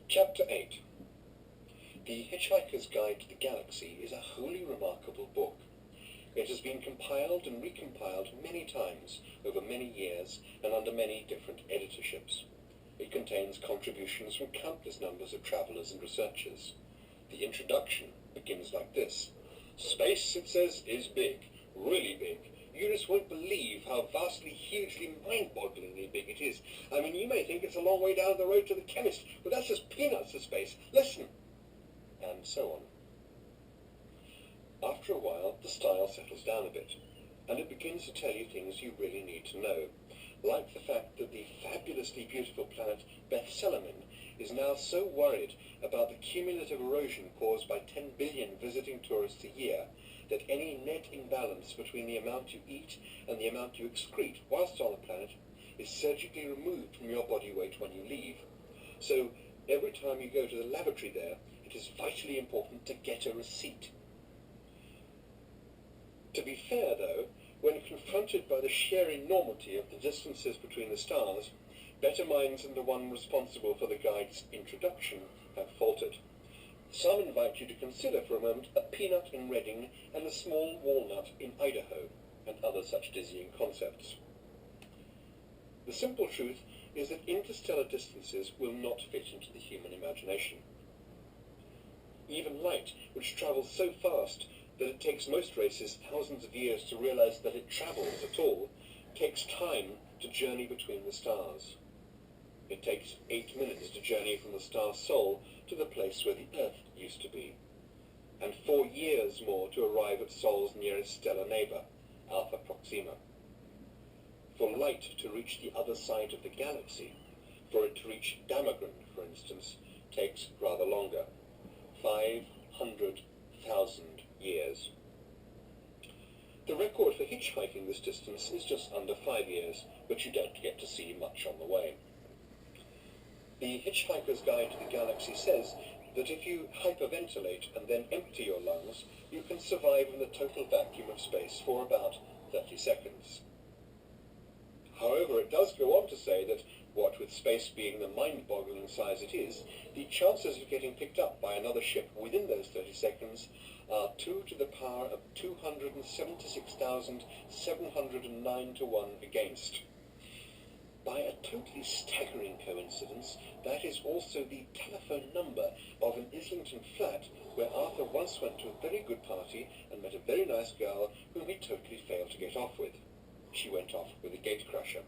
Chapter 8. The Hitchhiker's Guide to the Galaxy is a wholly remarkable book. It has been compiled and recompiled many times over many years and under many different editorships. It contains contributions from countless numbers of travellers and researchers. The introduction begins like this. Space, it says, is big, really big. You just won't believe how vastly, hugely, mind-bogglingly big it is. I mean, you may think it's a long way down the road to the chemist, but that's just peanuts of space. Listen! And so on. After a while, the style settles down a bit, and it begins to tell you things you really need to know, like the fact that the fabulously beautiful planet Bethselamin is now so worried about the cumulative erosion caused by 10 billion visiting tourists a year that any net imbalance between the amount you eat and the amount you excrete whilst on the planet is surgically removed from your body weight when you leave. So every time you go to the lavatory there, it is vitally important to get a receipt. To be fair, though, when confronted by the sheer enormity of the distances between the stars, better minds than the one responsible for the guide's introduction have faltered. Some invite you to consider for a moment a peanut in Reading and a small walnut in Idaho, and other such dizzying concepts. The simple truth is that interstellar distances will not fit into the human imagination. Even light, which travels so fast that it takes most races thousands of years to realize that it travels at all, takes time to journey between the stars. It takes 8 minutes to journey from the star Sol to the place where the Earth used to be, and 4 years more to arrive at Sol's nearest stellar neighbour, Alpha Proxima. For light to reach the other side of the galaxy, for it to reach Damagran, for instance, takes rather longer, 500,000 years. The record for hitchhiking this distance is just under 5 years, but you don't get to see much on the way. The Hitchhiker's Guide to the Galaxy says that if you hyperventilate and then empty your lungs, you can survive in the total vacuum of space for about 30 seconds. However, it does go on to say that, what with space being the mind-boggling size it is, the chances of getting picked up by another ship within those 30 seconds are 2 to the power of 276,709 to 1 against. By a totally staggering coincidence, that is also the telephone number of an Islington flat where Arthur once went to a very good party and met a very nice girl whom he totally failed to get off with. She went off with a gatecrasher.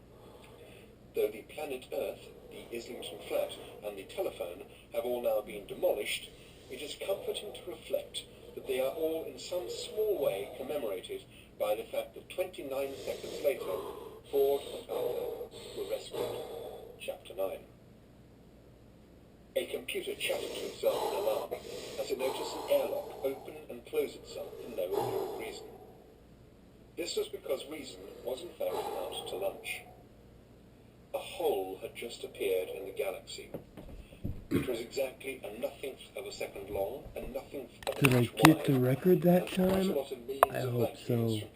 Though the planet Earth, the Islington flat, and the telephone have all now been demolished, it is comforting to reflect that they are all in some small way commemorated by the fact that 29 seconds later, Ford and Arthur were rescued. Chapter 9. A computer chattered to itself in alarm as it noticed an airlock open and close itself for no apparent reason. This was because reason was in fact out to lunch. A hole had just appeared in the galaxy. It was exactly a nothingth of a second long and nothingth of an Did I inch get wide, the record that and quite a time? lot of millions I of hope light years so. from